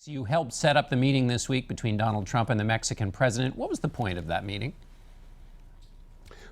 You helped set up the meeting this week between Donald Trump and the Mexican president. What was the point of that meeting?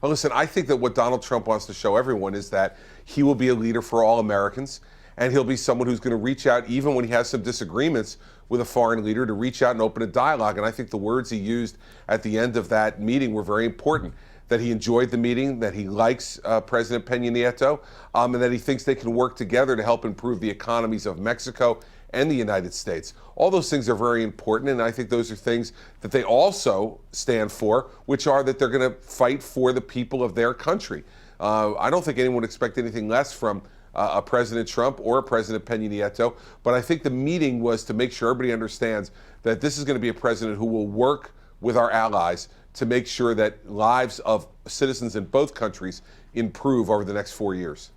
Well, listen, I think that what Donald Trump wants to show everyone is that he will be a leader for all Americans, and he'll be someone who's going to reach out, even when he has some disagreements with a foreign leader, to reach out and open a dialogue. And I think the words he used at the end of that meeting were very important, that he enjoyed the meeting, that he likes President Peña Nieto, and that he thinks they can work together to help improve the economies of Mexico and the United States. All those things are very important, and I think those are things that they also stand for, which are that they're going to fight for the people of their country. I don't think anyone would expect anything less from a President Trump or a President Peña Nieto, but I think the meeting was to make sure everybody understands that this is going to be a president who will work with our allies to make sure that lives of citizens in both countries improve over the next 4 years.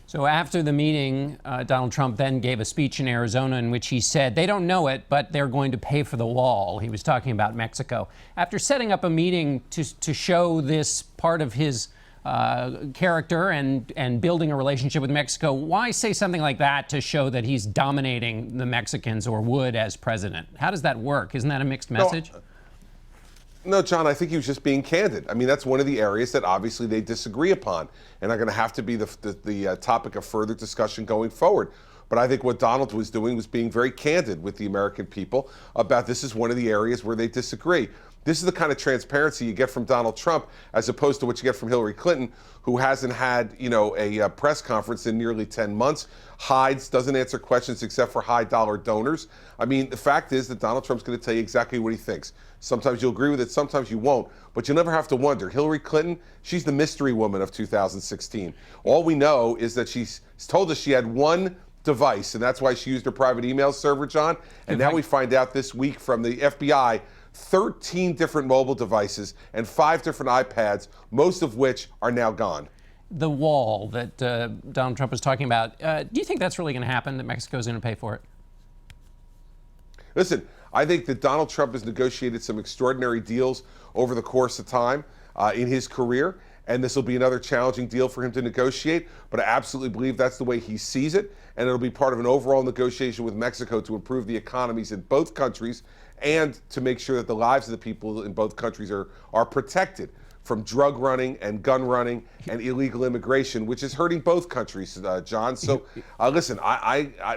So after the meeting, Donald Trump then gave a speech in Arizona in which he said they don't know it, but they're going to pay for the wall. He was talking about Mexico. After setting up a meeting to show this part of his character and building a relationship with Mexico, why say something like that to show that he's dominating the Mexicans, or would, as president? How does that work? Isn't that a mixed message? No, John, I think he was just being candid. I mean, that's one of the areas that obviously they disagree upon and are going to have to be the topic of further discussion going forward. But I think what Donald was doing was being very candid with the American people about this is one of the areas where they disagree. This is the kind of transparency you get from Donald Trump, as opposed to what you get from Hillary Clinton, who hasn't had, a press conference in nearly 10 months, hides, doesn't answer questions except for high-dollar donors. I mean, the fact is that Donald Trump's going to tell you exactly what he thinks. Sometimes you'll agree with it, sometimes you won't, but you'll never have to wonder. Hillary Clinton, she's the mystery woman of 2016. All we know is that she's told us she had one device, and that's why she used her private email server, John. And now we find out this week from the FBI, 13 different mobile devices and 5 different iPads, most of which are now gone. The wall that Donald Trump was talking about, do you think that's really going to happen, that Mexico is going to pay for it? Listen, I think that Donald Trump has negotiated some extraordinary deals over the course of time in his career, and this will be another challenging deal for him to negotiate, but I absolutely believe that's the way he sees it, and it'll be part of an overall negotiation with Mexico to improve the economies in both countries and to make sure that the lives of the people in both countries are protected from drug running and gun running and illegal immigration, which is hurting both countries, John. So listen,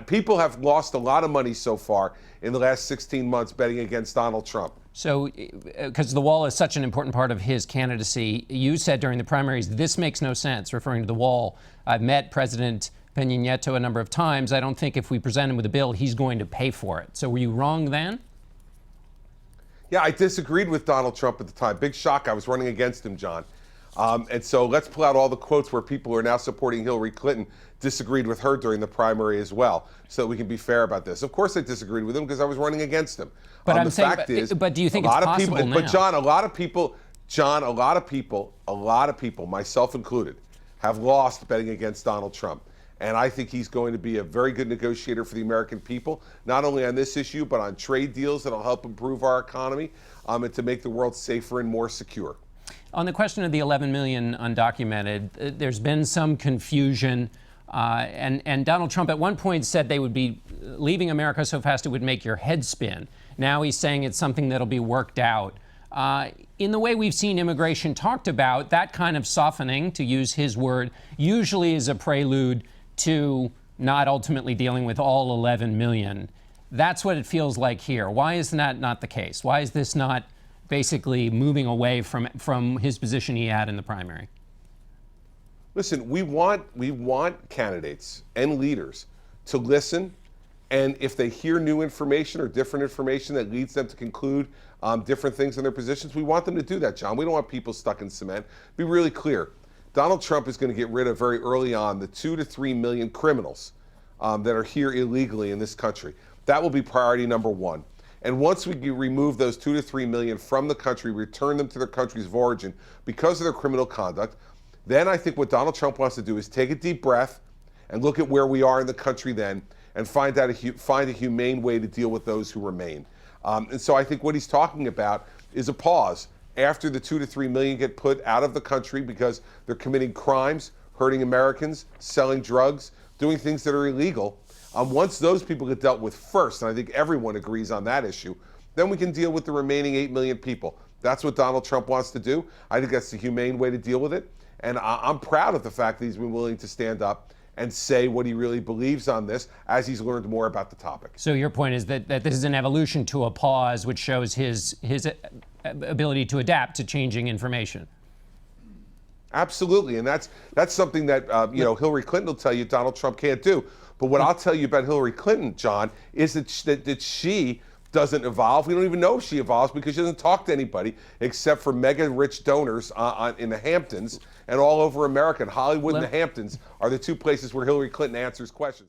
people have lost a lot of money so far in the last 16 months betting against Donald Trump. So, because the wall is such an important part of his candidacy, you said during the primaries, this makes no sense, referring to the wall. I've met President Peña Nieto a number of times. I don't think if we present him with a bill, he's going to pay for it. So were you wrong then? Yeah, I disagreed with Donald Trump at the time. Big shock. I was running against him, John. And so let's pull out all the quotes where people who are now supporting Hillary Clinton disagreed with her during the primary as well, so that we can be fair about this. Of course I disagreed with him because I was running against him. But the fact is, but do you think it's possible now? But John, a lot of people, myself included, have lost betting against Donald Trump. And I think he's going to be a very good negotiator for the American people, not only on this issue, but on trade deals that'll help improve our economy and to make the world safer and more secure. On the question of the 11 million undocumented, there's been some confusion. And Donald Trump at one point said they would be leaving America so fast it would make your head spin. Now he's saying it's something that'll be worked out. In the way we've seen immigration talked about, that kind of softening, to use his word, usually is a prelude to not ultimately dealing with all 11 million. That's what it feels like here. Why is that not the case? Why is this not basically moving away from his position he had in the primary? Listen, we want candidates and leaders to listen, and if they hear new information or different information that leads them to conclude different things in their positions, we want them to do that, John. We don't want people stuck in cement. Be really clear. Donald Trump is going to get rid of very early on the 2 to 3 million criminals that are here illegally in this country. That will be priority number one. And once we remove those 2 to 3 million from the country, return them to their countries of origin because of their criminal conduct, then I think what Donald Trump wants to do is take a deep breath and look at where we are in the country then and find a humane way to deal with those who remain. And so I think what he's talking about is a pause after the 2 to 3 million get put out of the country because they're committing crimes, hurting Americans, selling drugs, doing things that are illegal. Once those people get dealt with first, and I think everyone agrees on that issue, then we can deal with the remaining 8 million people. That's what Donald Trump wants to do. I think that's the humane way to deal with it. And I'm proud of the fact that he's been willing to stand up and say what he really believes on this as he's learned more about the topic. So your point is that this is an evolution to a pause, which shows his ability to adapt to changing information. Absolutely, and that's something that Hillary Clinton will tell you Donald Trump can't do. But what I'll tell you about Hillary Clinton, John, is that she doesn't evolve. We don't even know if she evolves because she doesn't talk to anybody except for mega rich donors in the Hamptons and all over America. And Hollywood and the Hamptons are the two places where Hillary Clinton answers questions.